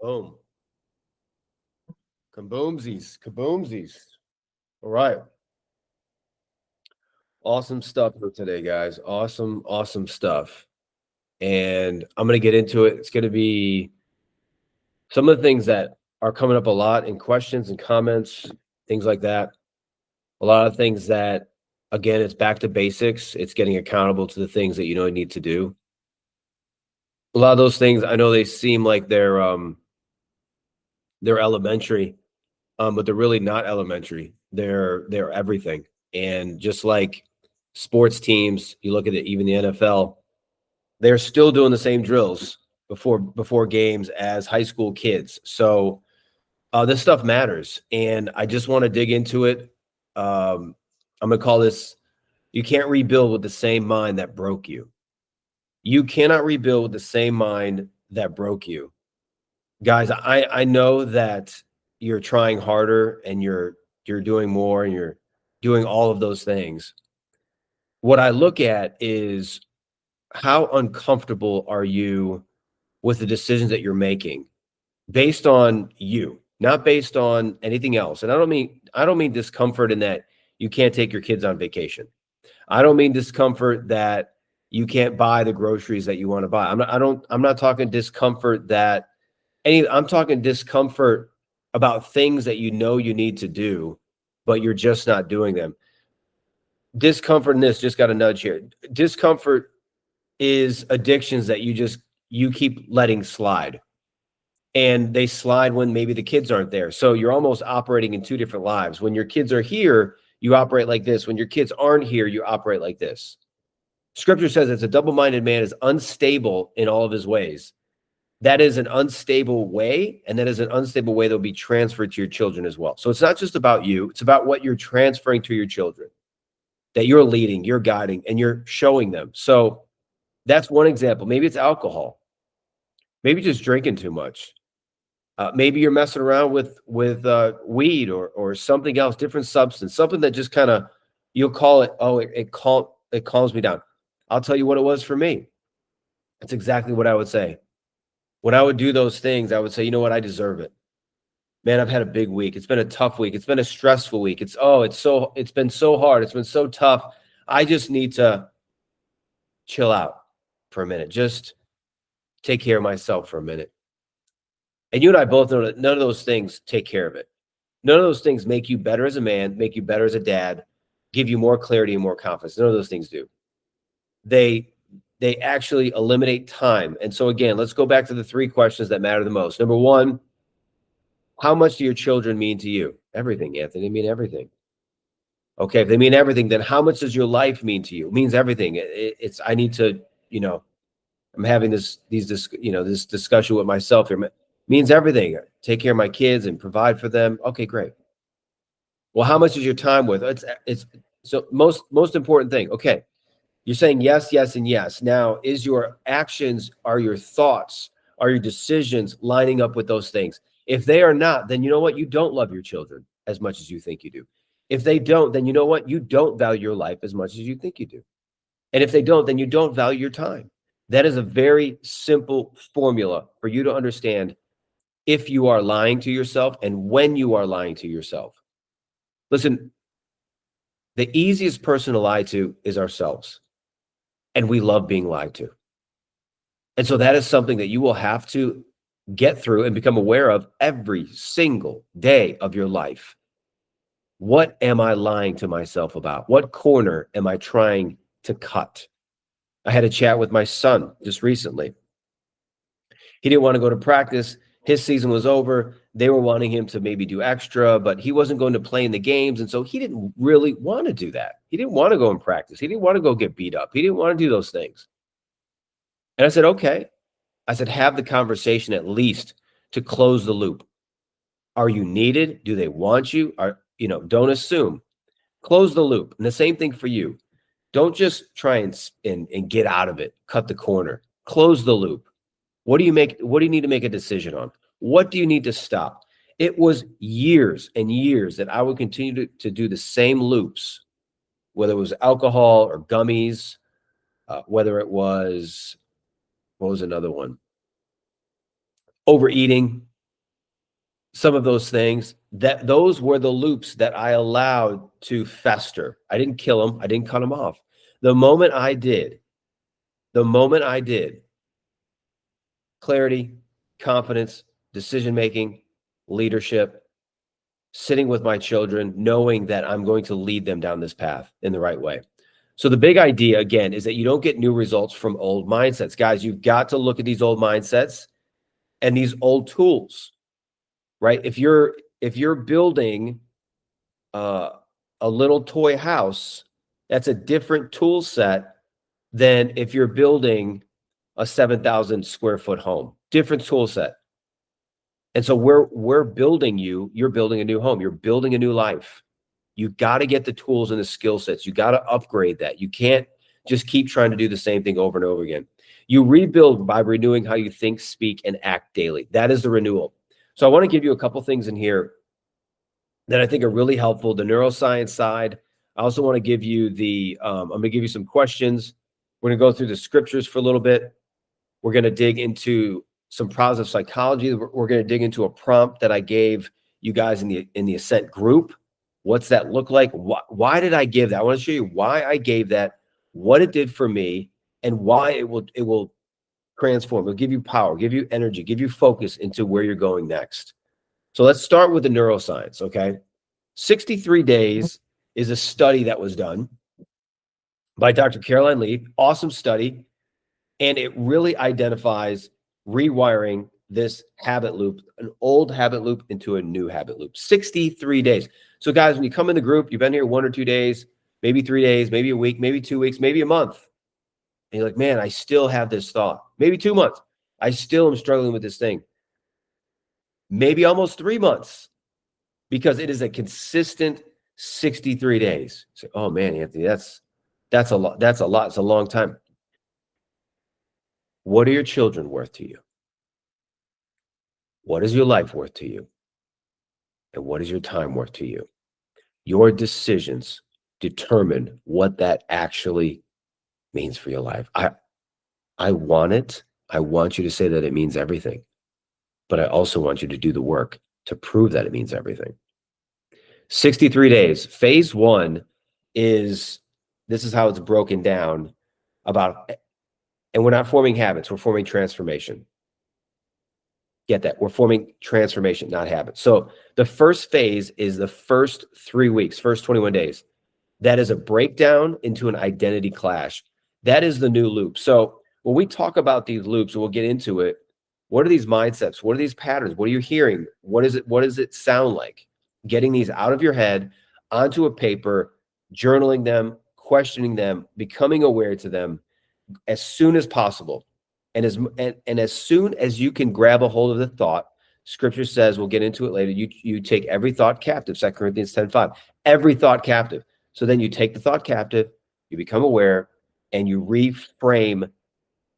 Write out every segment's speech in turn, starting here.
Boom. Kaboomsies. Kaboomsies. All right. Awesome stuff for today, guys. Awesome, awesome stuff. And I'm going to get into it. It's going to be some of the things that are coming up a lot in questions and comments, things like that. A lot of things that, again, it's back to basics. It's getting accountable to the things that you know you need to do. A lot of those things, I know they seem like they're elementary, but they're really not elementary. They're everything. And just like sports teams, you look at it, even the NFL, they're still doing the same drills before games as high school kids. So this stuff matters, and I just want to dig into it. I'm gonna call this: you can't rebuild with the same mind that broke you. You cannot rebuild with the same mind that broke you, guys. I know that you're trying harder and you're doing more and you're doing all of those things. What I look at is how uncomfortable are you with the decisions that you're making based on you, not based on anything else. And I don't mean discomfort in that you can't take your kids on vacation. I don't mean discomfort that you can't buy the groceries that you want to buy. I'm not talking discomfort that I'm talking discomfort about things that you know you need to do, but you're just not doing them. Discomfort in this, just got a nudge here. Discomfort is addictions that you keep letting slide. And they slide when maybe the kids aren't there. So you're almost operating in two different lives. When your kids are here, you operate like this. When your kids aren't here, you operate like this. Scripture says it's a double-minded man is unstable in all of his ways. That is an unstable way, and that is an unstable way that will be transferred to your children as well. So it's not just about you. It's about what you're transferring to your children, that you're leading, you're guiding, and you're showing them. So that's one example. Maybe it's alcohol. Maybe just drinking too much. Maybe you're messing around with weed or something else, different substance, something that just kind of, you'll call it, oh, it calms me down. I'll tell you what it was for me. It's exactly what I would say. When I would do those things, I would say, you know what, I deserve it. Man, I've had a big week. It's been a tough week. It's been a stressful week. It's been so hard. It's been so tough. I just need to chill out for a minute. Just take care of myself for a minute. And you and I both know that none of those things take care of it. None of those things make you better as a man, make you better as a dad, give you more clarity and more confidence. None of those things do. They actually eliminate time. And so again, let's go back to the three questions that matter the most. Number one, how much do your children mean to you? Everything, Anthony. They mean everything. Okay, if they mean everything, then how much does your life mean to you? It means everything. I need to, I'm having this discussion with myself here. Means everything. Take care of my kids and provide for them. Okay, great. Well, how much is your time worth? It's so most important thing. Okay, you're saying yes, yes, and yes. Now, is your actions, are your thoughts, are your decisions lining up with those things? If they are not, then you know what? You don't love your children as much as you think you do. If they don't, then you know what? You don't value your life as much as you think you do. And if they don't, then you don't value your time. That is a very simple formula for you to understand if you are lying to yourself and when you are lying to yourself. Listen, the easiest person to lie to is ourselves. And we love being lied to. And so that is something that you will have to get through and become aware of every single day of your life. What am I lying to myself about? What corner am I trying to cut? I had a chat with my son just recently. He didn't want to go to practice. His season was over. They were wanting him to maybe do extra, but he wasn't going to play in the games. And so he didn't really want to do that. He didn't want to go and practice. He didn't want to go get beat up. He didn't want to do those things. And I said, okay. I said, have the conversation at least to close the loop. Are you needed? Do they want you? Don't assume. Close the loop. And the same thing for you. Don't just try and get out of it. Cut the corner. Close the loop. What do you need to make a decision on? What do you need to stop? It was years and years that I would continue to do the same loops, whether it was alcohol or gummies, whether it was, what was another one? Overeating. some of those things, that those were the loops that I allowed to fester. I didn't kill them. I didn't cut them off. The moment I did, clarity, confidence, decision-making, leadership, sitting with my children, knowing that I'm going to lead them down this path in the right way. So the big idea, again, is that you don't get new results from old mindsets. Guys, you've got to look at these old mindsets and these old tools, right? If you're building a little toy house, that's a different tool set than if you're building a 7,000 square foot home. Different tool set. And so we're building you. You're building a new home. You're building a new life. You got to get the tools and the skill sets. You got to upgrade that. You can't just keep trying to do the same thing over and over again. You rebuild by renewing how you think, speak, and act daily. That is the renewal. So I want to give you a couple things in here that I think are really helpful. The neuroscience side. I also want to give you I'm going to give you some questions. We're going to go through the scriptures for a little bit. We're going to dig into some positive psychology. We're going to dig into a prompt that I gave you guys in the Ascent group. What's that look like? Why did I give that? I want to show you why I gave that, what it did for me, and why it will transform. It'll give you power, give you energy, give you focus into where you're going next. So let's start with the neuroscience, okay? 63 days is a study that was done by Dr. Caroline Leaf. Awesome study. And it really identifies rewiring this habit loop, an old habit loop into a new habit loop. 63 days. So guys, when you come in the group, you've been here 1 or 2 days, maybe 3 days, maybe a week, maybe 2 weeks, maybe a month. And you're like, man, I still have this thought. Maybe 2 months. I still am struggling with this thing. Maybe almost 3 months, because it is a consistent 63 days. So, oh man, Anthony, that's a lot. That's a lot. It's a long time. What are your children worth to you? What is your life worth to you? And what is your time worth to you? Your decisions determine what that actually means for your life. I want it. I want you to say that it means everything. But I also want you to do the work to prove that it means everything. 63 days. Phase 1 is, this is how it's broken down about, and we're not forming habits, we're forming transformation. Get that? We're forming transformation, not habits. So the first phase is the first 3 weeks, first 21 days. That is a breakdown into an identity clash. That is the new loop. So when we talk about these loops, we'll get into it. What are these mindsets? What are these patterns? What are you hearing? What does it sound like? Getting these out of your head onto a paper, journaling them, questioning them, becoming aware to them as soon as possible. And as soon as you can grab a hold of the thought, scripture says, we'll get into it later, you take every thought captive, 2 Corinthians 10:5, every thought captive. So then you take the thought captive, you become aware, and you reframe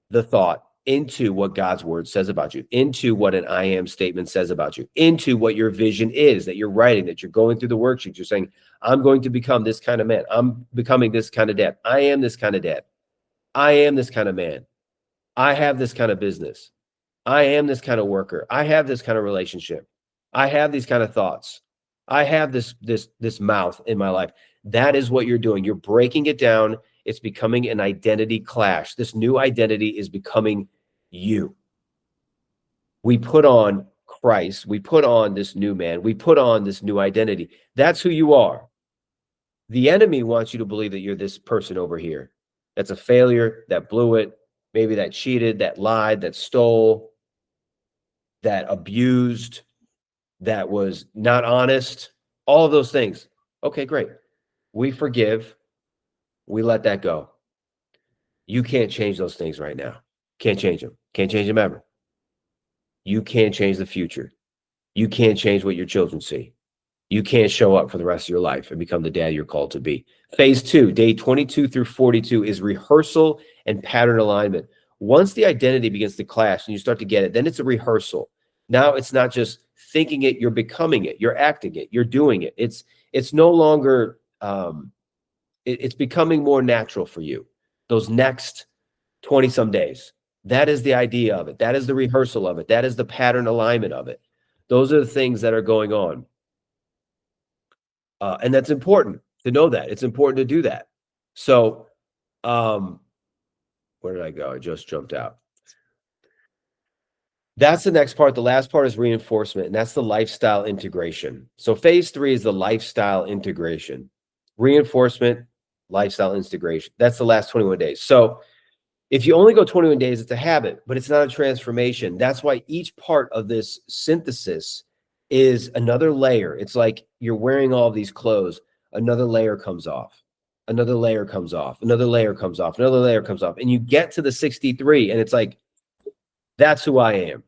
the thought into what God's word says about you, into what an I am statement says about you, into what your vision is that you're writing, that you're going through the worksheets. You're saying, I'm going to become this kind of man. I'm becoming this kind of dad. I am this kind of dad. I am this kind of man. I have this kind of business. I am this kind of worker. I have this kind of relationship. I have these kind of thoughts. I have this mouth in my life. That is what you're doing. You're breaking it down. It's becoming an identity clash. This new identity is becoming you. We put on Christ. We put on this new man. We put on this new identity. That's who you are. The enemy wants you to believe that you're this person over here. That's a failure, that blew it, maybe that cheated, that lied, that stole, that abused, that was not honest, all of those things. Okay, great. We forgive. We let that go. You can't change those things right now. Can't change them. Can't change them ever. You can't change the future. You can't change what your children see. You can't show up for the rest of your life and become the dad you're called to be. Phase 2, day 22 through 42, is rehearsal and pattern alignment. Once the identity begins to clash and you start to get it, then it's a rehearsal. Now it's not just thinking it, you're becoming it, you're acting it, you're doing it. It's no longer, it's becoming more natural for you. Those next 20 some days, that is the idea of it. That is the rehearsal of it. That is the pattern alignment of it. Those are the things that are going on. And that's important to know that. It's important to do that. So, where did I go? I just jumped out. That's the next part. The last part is reinforcement, and that's the lifestyle integration. So phase 3 is the lifestyle integration. Reinforcement, lifestyle integration. That's the last 21 days. So if you only go 21 days, it's a habit, but it's not a transformation. That's why each part of this synthesis is another layer. It's like you're wearing all of these clothes. Another layer comes off. Another layer comes off. Another layer comes off. Another layer comes off. And you get to the 63, and it's like, that's who I am.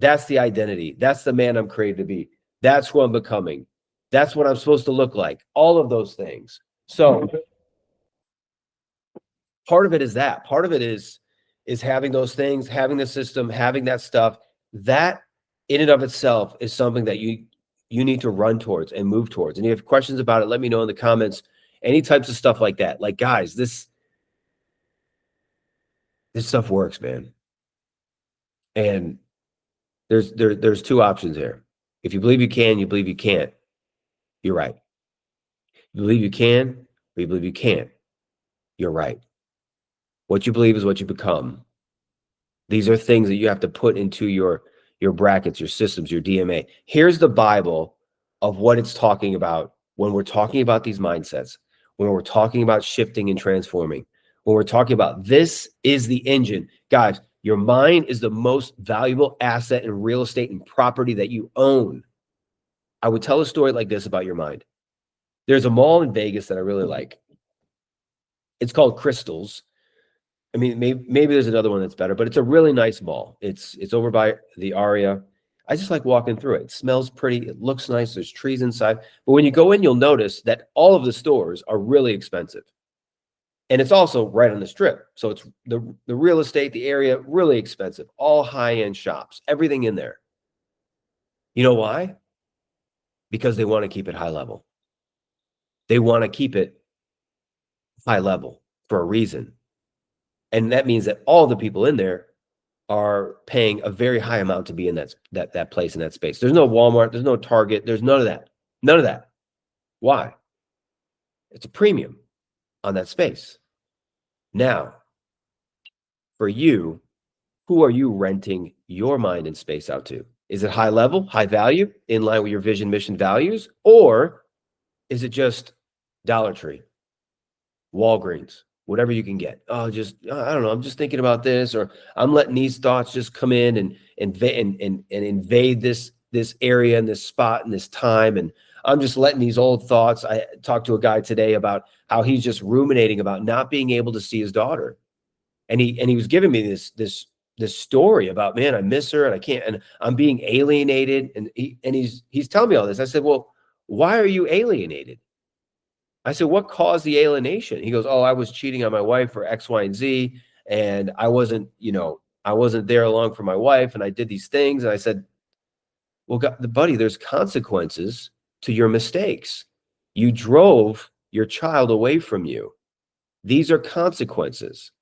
That's the identity. That's the man I'm created to be. That's who I'm becoming. That's what I'm supposed to look like. All of those things. So part of it is that. Part of it is having those things, having the system, having that stuff. That in and of itself is something that you need to run towards and move towards. And if you have questions about it, let me know in the comments. Any types of stuff like that. Like, guys, this stuff works, man. And there's two options here. If you believe you can, you believe you can't. You're right. You believe you can, or you believe you can't. You're right. What you believe is what you become. These are things that you have to put into your brackets, your systems, your DMA. Here's the Bible of what it's talking about when we're talking about these mindsets, when we're talking about shifting and transforming, when we're talking about this is the engine. Guys, your mind is the most valuable asset in real estate and property that you own. I would tell a story like this about your mind. There's a mall in Vegas that I really like. It's called Crystals. I mean, maybe there's another one that's better, but it's a really nice mall. It's over by the Aria. I just like walking through it. It smells pretty. It looks nice. There's trees inside. But when you go in, you'll notice that all of the stores are really expensive. And it's also right on the strip. So it's the real estate, the area, really expensive. All high-end shops, everything in there. You know why? Because they want to keep it high level. They want to keep it high level for a reason. And that means that all the people in there are paying a very high amount to be in that place, in that space. There's no Walmart, there's no Target, there's none of that. None of that. Why? It's a premium on that space. Now, for you, who are you renting your mind and space out to? Is it high level, high value, in line with your vision, mission, values? Or is it just Dollar Tree, Walgreens, whatever you can get? Oh, just, I don't know, I'm just thinking about this, or I'm letting these thoughts just come in and invade this area and this spot and this time. And I'm just letting these old thoughts. I talked to a guy today about how he's just ruminating about not being able to see his daughter. And he was giving me this story about, man, I miss her and I can't, and I'm being alienated. And he's telling me all this. I said, well, why are you alienated? I said, what caused the alienation? He goes, oh, I was cheating on my wife for X, Y, and Z. And I wasn't there along for my wife. And I did these things. And I said, well, buddy, there's consequences to your mistakes. You drove your child away from you. These are consequences.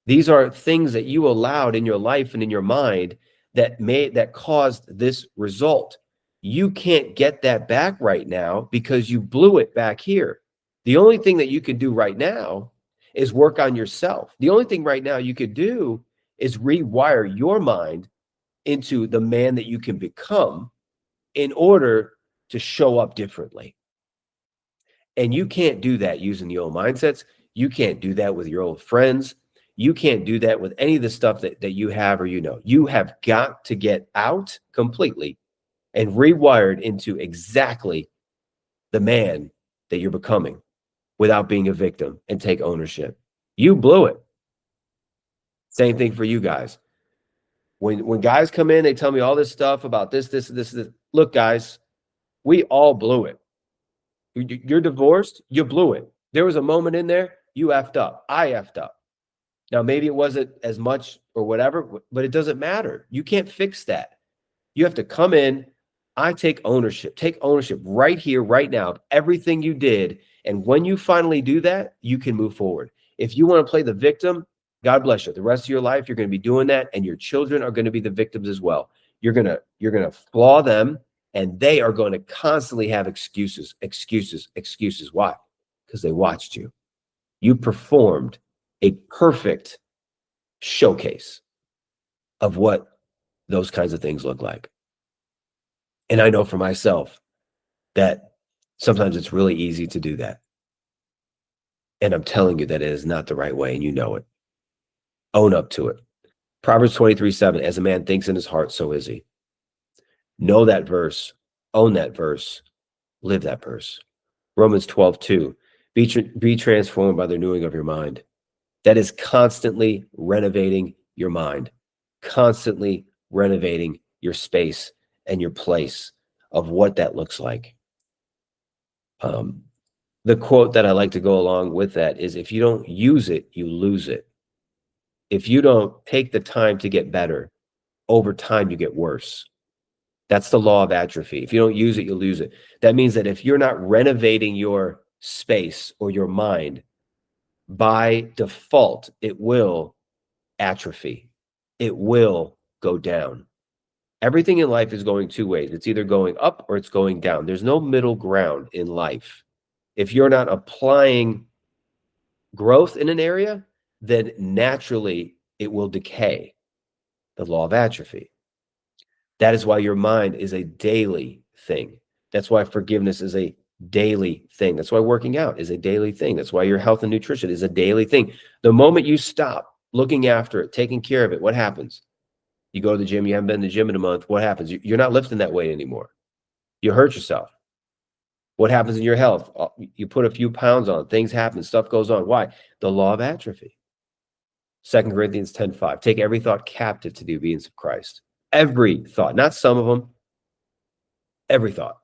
These are things that you allowed in your life and in your mind that caused this result. You can't get that back right now because you blew it back here. The only thing that you can do right now is work on yourself. The only thing right now you could do is rewire your mind into the man that you can become in order to show up differently. And you can't do that using the old mindsets. You can't do that with your old friends. You can't do that with any of the stuff that you have or you know. You have got to get out completely and rewired into exactly the man that you're becoming without being a victim, and take ownership. You blew it. Same thing for you guys. When guys come in, they tell me all this stuff about this. Look, guys, we all blew it. You're divorced, you blew it. There was a moment in there, you effed up. I effed up. Now, maybe it wasn't as much or whatever, but it doesn't matter. You can't fix that. You have to come in. I take ownership. Take ownership right here, right now, of everything you did. And when you finally do that, you can move forward. If you want to play the victim, God bless you. The rest of your life, you're going to be doing that, and your children are going to be the victims as well. you're gonna flaw them, and they are going to constantly have excuses. Why? Because they watched you. You performed a perfect showcase of what those kinds of things look like. And I know for myself that sometimes it's really easy to do that. And I'm telling you that it is not the right way, and you know it. Own up to it. Proverbs 23:7, as a man thinks in his heart, so is he. Know that verse, own that verse, live that verse. Romans 12:2, be transformed by the renewing of your mind. That is constantly renovating your mind, constantly renovating your space and your place of what that looks like. The quote that I like to go along with that is, if you don't use it, you lose it. If you don't take the time to get better, over time you get worse. That's the law of atrophy. If you don't use it, you lose it. That means that if you're not renovating your space or your mind, by default, it will atrophy. It will go down. Everything in life is going two ways. It's either going up or it's going down. There's no middle ground in life. If you're not applying growth in an area, then naturally it will decay. The law of atrophy. That is why your mind is a daily thing. That's why forgiveness is a daily thing. That's why working out is a daily thing. That's why your health and nutrition is a daily thing. The moment you stop looking after it, taking care of it, what happens? You go to the gym, you haven't been in the gym in a month. What happens? You're not lifting that weight anymore. You hurt yourself. What happens in your health? You put a few pounds on, things happen, stuff goes on. Why? The law of atrophy. 2 Corinthians 10:5. Take every thought captive to the obedience of Christ. Every thought, not some of them, every thought.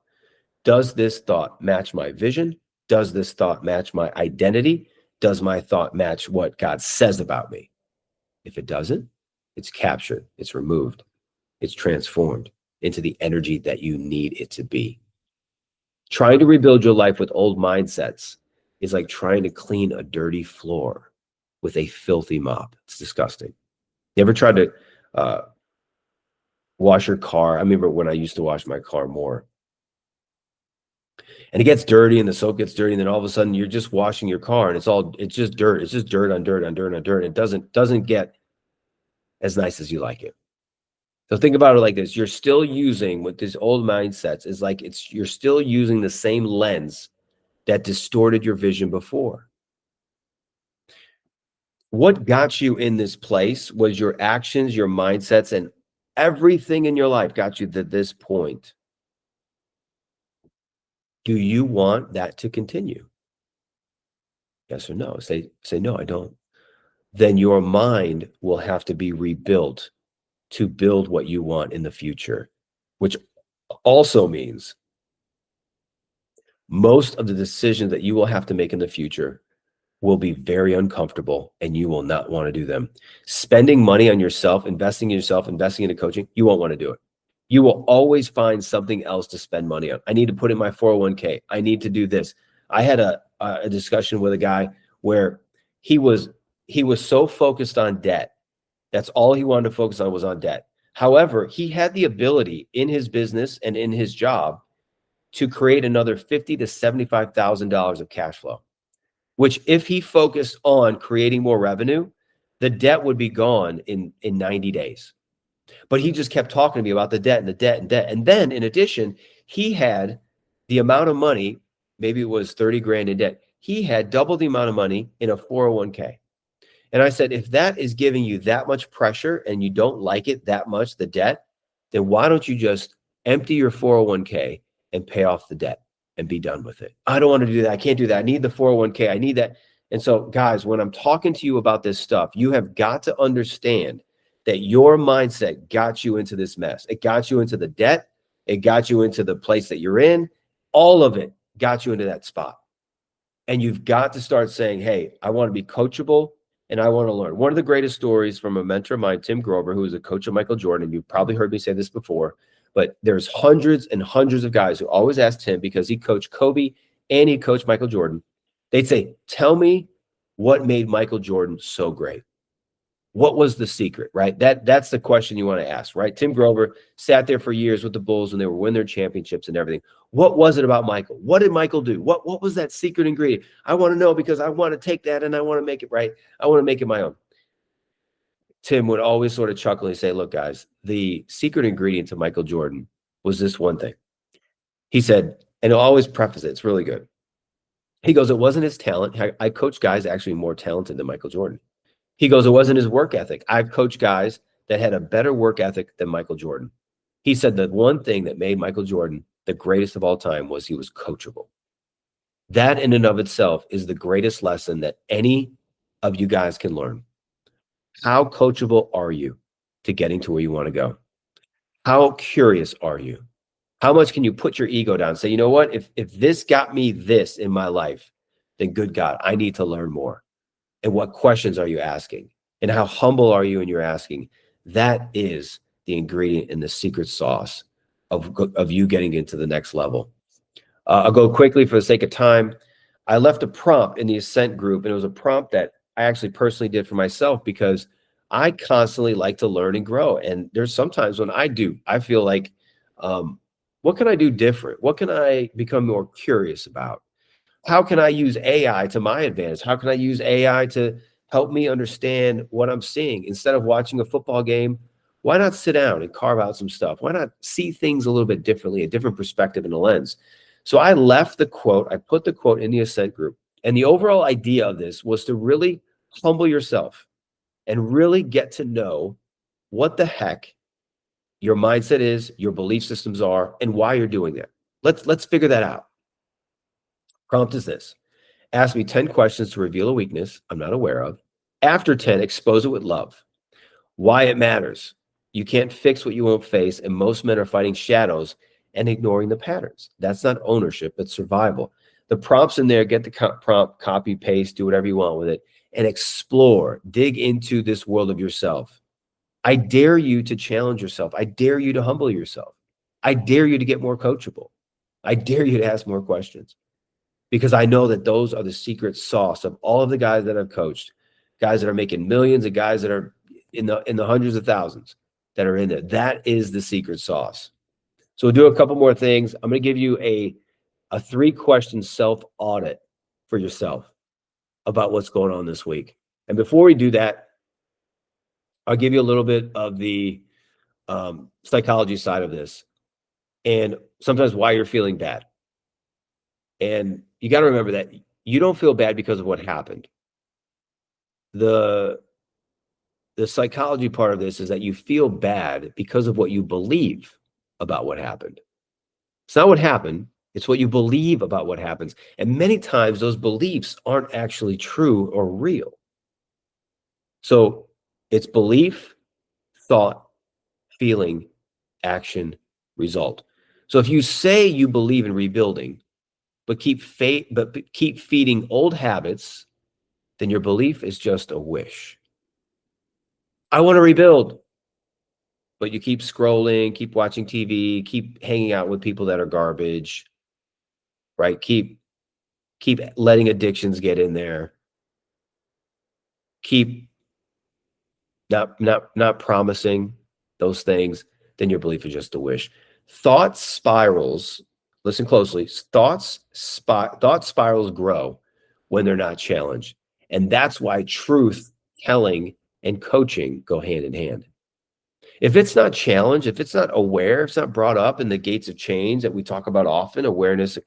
Does this thought match my vision? Does this thought match my identity? Does my thought match what God says about me? If it doesn't, it's captured, it's removed, it's transformed into the energy that you need it to be. Trying to rebuild your life with old mindsets is like trying to clean a dirty floor with a filthy mop. It's disgusting. You ever tried to wash your car? I remember when I used to wash my car more. And it gets dirty and the soap gets dirty, and then all of a sudden you're just washing your car and it's just dirt. It's just dirt on dirt on dirt on dirt. It doesn't get as nice as you like it. So think about it like this. You're still using, with these old mindsets, is like you're still using the same lens that distorted your vision before. What got you in this place was your actions, your mindsets, and everything in your life got you to this point. Do you want that to continue? Yes or no? Say no, I don't. Then your mind will have to be rebuilt to build what you want in the future, which also means most of the decisions that you will have to make in the future will be very uncomfortable, and you will not want to do them. Spending money on yourself, investing in yourself, investing into coaching, you won't want to do it. You will always find something else to spend money on. I need to put in my 401k. I need to do this. I had a discussion with a guy where he was so focused on debt. That's all he wanted to focus on, was on debt. However, he had the ability in his business and in his job to create another $50,000 to $75,000 of cash flow, which, if he focused on creating more revenue, the debt would be gone in 90 days. But he just kept talking to me about the debt and the debt and debt. And then in addition, he had the amount of money, maybe it was 30 grand in debt. He had double the amount of money in a 401k. And I said, if that is giving you that much pressure and you don't like it that much, the debt, then why don't you just empty your 401k and pay off the debt and be done with it? I don't want to do that. I can't do that. I need the 401k. I need that. And so, guys, when I'm talking to you about this stuff, you have got to understand that your mindset got you into this mess. It got you into the debt. It got you into the place that you're in. All of it got you into that spot. And you've got to start saying, hey, I want to be coachable and I want to learn. One of the greatest stories from a mentor of mine, Tim Grover, who is a coach of Michael Jordan, and you've probably heard me say this before, but there's hundreds and hundreds of guys who always ask Tim, because he coached Kobe and he coached Michael Jordan. They'd say, tell me what made Michael Jordan so great. What was the secret, right? That's the question you want to ask, right? Tim Grover sat there for years with the Bulls when they were winning their championships and everything. What was it about Michael? What did Michael do? What was that secret ingredient? I want to know because I want to take that and I want to make it right. I want to make it my own. Tim would always sort of chuckle and say, look, guys, the secret ingredient to Michael Jordan was this one thing. He said, and he'll always preface it, it's really good. He goes, it wasn't his talent. I coached guys actually more talented than Michael Jordan. He goes, it wasn't his work ethic. I've coached guys that had a better work ethic than Michael Jordan. He said the one thing that made Michael Jordan the greatest of all time was he was coachable. That in and of itself is the greatest lesson that any of you guys can learn. How coachable are you to getting to where you want to go? How curious are you? How much can you put your ego down and say, you know what, if this got me this in my life, then good God, I need to learn more. And what questions are you asking? And how humble are you in your asking? That is the ingredient in the secret sauce of you getting into the next level. I'll go quickly for the sake of time. I left a prompt in the Ascent group, and it was a prompt that I actually personally did for myself because I constantly like to learn and grow. And there's sometimes when I feel like, what can I do different? What can I become more curious about? How can I use AI to my advantage? How can I use AI to help me understand what I'm seeing? Instead of watching a football game, why not sit down and carve out some stuff? Why not see things a little bit differently, a different perspective and a lens? So I left the quote, I put the quote in the Ascent group. And the overall idea of this was to really humble yourself and really get to know what the heck your mindset is, your belief systems are, and why you're doing that. Let's figure that out. Prompt is this. Ask me 10 questions to reveal a weakness I'm not aware of. After 10, expose it with love. Why it matters. You can't fix what you won't face, and most men are fighting shadows and ignoring the patterns. That's not ownership, it's survival. The prompts in there, get the prompt, copy, paste, do whatever you want with it, and explore, dig into this world of yourself. I dare you to challenge yourself. I dare you to humble yourself. I dare you to get more coachable. I dare you to ask more questions. Because I know that those are the secret sauce of all of the guys that I've coached, guys that are making millions and guys that are in the hundreds of thousands that are in there. That is the secret sauce. So we'll do a couple more things. I'm going to give you a 3-question self-audit for yourself about what's going on this week. And before we do that, I'll give you a little bit of the psychology side of this and sometimes why you're feeling bad. And you got to remember that you don't feel bad because of what happened. The psychology part of this is that you feel bad because of what you believe about what happened. It's not what happened. It's what you believe about what happens. And many times those beliefs aren't actually true or real. So it's belief, thought, feeling, action, result. So if you say you believe in rebuilding, but keep feeding old habits, then your belief is just a wish. I want to rebuild, but you keep scrolling, keep watching TV, keep hanging out with people that are garbage, right? Keep letting addictions get in there. Keep not promising those things, then your belief is just a wish. Thought spirals, listen closely, thought spirals grow when they're not challenged. And that's why truth telling and coaching go hand in hand. If it's not challenged, if it's not aware, if it's not brought up in the gates of change that we talk about often, awareness,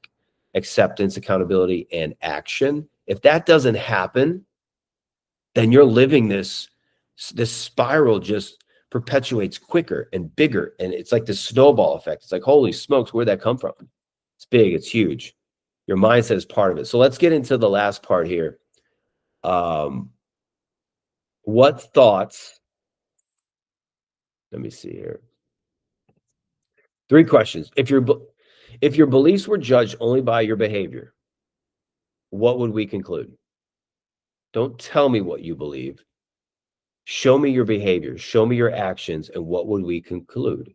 acceptance, accountability, and action, if that doesn't happen, then you're living this spiral just perpetuates quicker and bigger. And it's like this snowball effect. It's like, holy smokes, where'd that come from? It's big, it's huge. Your mindset is part of it. So let's get into the last part here. What thoughts, let me see here. 3 questions. If your beliefs were judged only by your behavior, what would we conclude? Don't tell me what you believe. Show me your behavior. Show me your actions. And what would we conclude?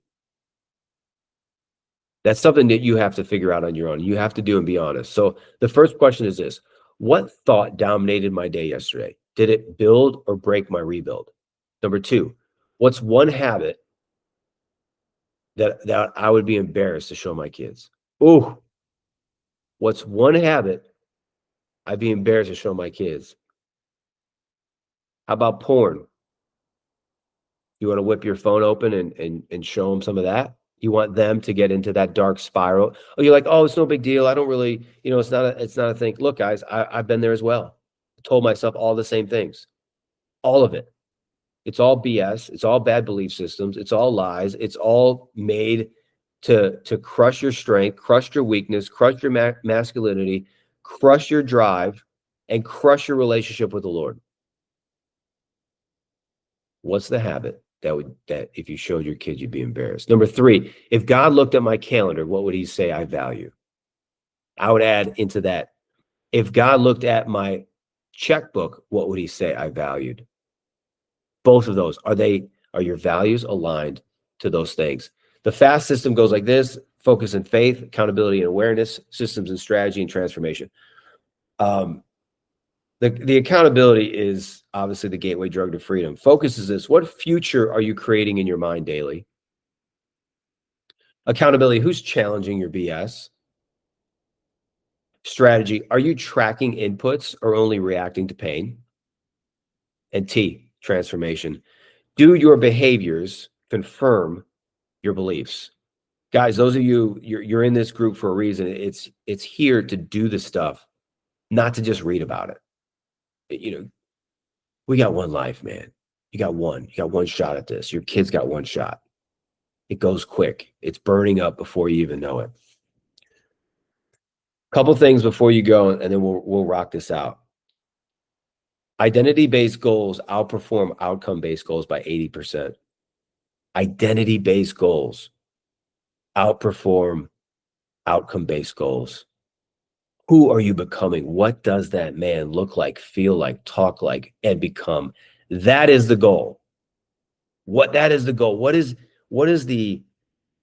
That's something that you have to figure out on your own. You have to do and be honest. So the first question is this. What thought dominated my day yesterday? Did it build or break my rebuild? Number two, what's one habit that I would be embarrassed to show my kids? Oh, what's one habit I'd be embarrassed to show my kids? How about porn? You want to whip your phone open and show them some of that? You want them to get into that dark spiral? Oh, you're like, oh, it's no big deal. I don't really, it's not a thing. Look, guys, I've been there as well. I told myself all the same things, all of it. It's all BS. It's all bad belief systems. It's all lies. It's all made to crush your strength, crush your weakness, crush your masculinity, crush your drive, and crush your relationship with the Lord. What's the habit that if you showed your kids, you'd be embarrassed? Number three, if God looked at my calendar, what would he say I value? I would add into that. If God looked at my checkbook, what would he say I valued? Both of those, are your values aligned to those things? The FAST system goes like this: focus and faith, accountability and awareness, systems and strategy, and transformation. The accountability is obviously the gateway drug to freedom. Focus is this: what future are you creating in your mind daily? Accountability, who's challenging your BS? Strategy, are you tracking inputs or only reacting to pain? And T, transformation, do your behaviors confirm your beliefs? Guys, those of you, you're in this group for a reason. It's here to do the stuff, not to just read about it. We got one life, man. You got one shot at this. Your kids got one shot. It goes quick. It's burning up before you even know it. Couple things before you go, and then we'll rock this out. Identity-based goals outperform outcome-based goals by 80%. Identity-based goals outperform outcome-based goals. Who are you becoming? What does that man look like, feel like, talk like, and become? That is the goal. That is the goal. What is the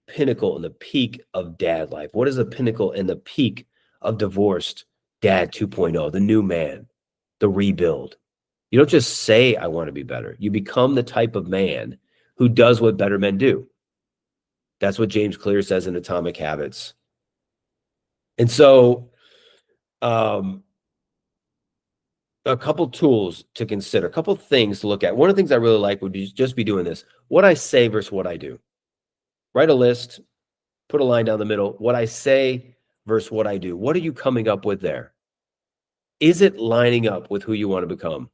pinnacle and the peak of dad life? What is the pinnacle and the peak of divorced dad 2.0, the new man, the rebuild? You don't just say, I want to be better. You become the type of man who does what better men do. That's what James Clear says in Atomic Habits. And so a couple tools to consider, a couple things to look at. One of the things I really like would just be doing this: what I say versus what I do. Write a list, put a line down the middle. What I say versus what I do. What are you coming up with there? Is it lining up with who you want to become?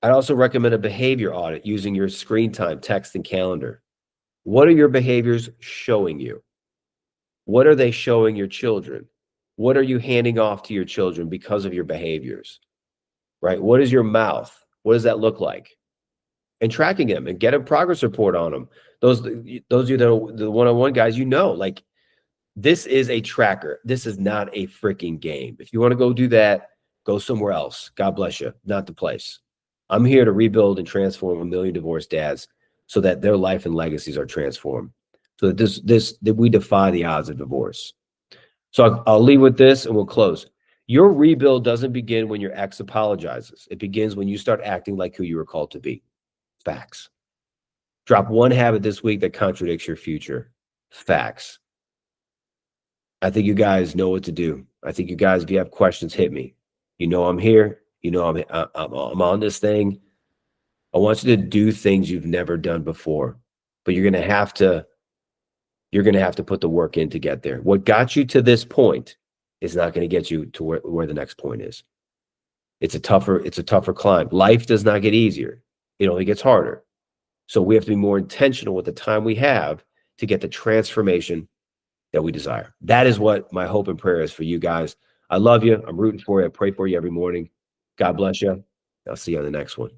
I'd also recommend a behavior audit using your screen time, text, and calendar. What are your behaviors showing you? What are they showing your children? What are you handing off to your children because of your behaviors? Right? What is your mouth? What does that look like? And tracking them and get a progress report on them. Those of you that are the one-on-one guys, like, this is a tracker. This is not a freaking game. If you want to go do that, go somewhere else. God bless you. Not the place. I'm here to rebuild and transform 1 million divorced dads so that their life and legacies are transformed, so that we defy the odds of divorce. So I'll leave with this and we'll close. Your rebuild doesn't begin when your ex apologizes. It begins when you start acting like who you were called to be. Facts. Drop one habit this week that contradicts your future. Facts. I think you guys know what to do. I think you guys, if you have questions, hit me. I'm here. I'm on this thing. I want you to do things you've never done before, but you're going to have to put the work in to get there. What got you to this point is not going to get you to where the next point is. It's a tougher climb. Life does not get easier. It only gets harder. So we have to be more intentional with the time we have to get the transformation that we desire. That is what my hope and prayer is for you guys. I love you. I'm rooting for you. I pray for you every morning. God bless you. I'll see you on the next one.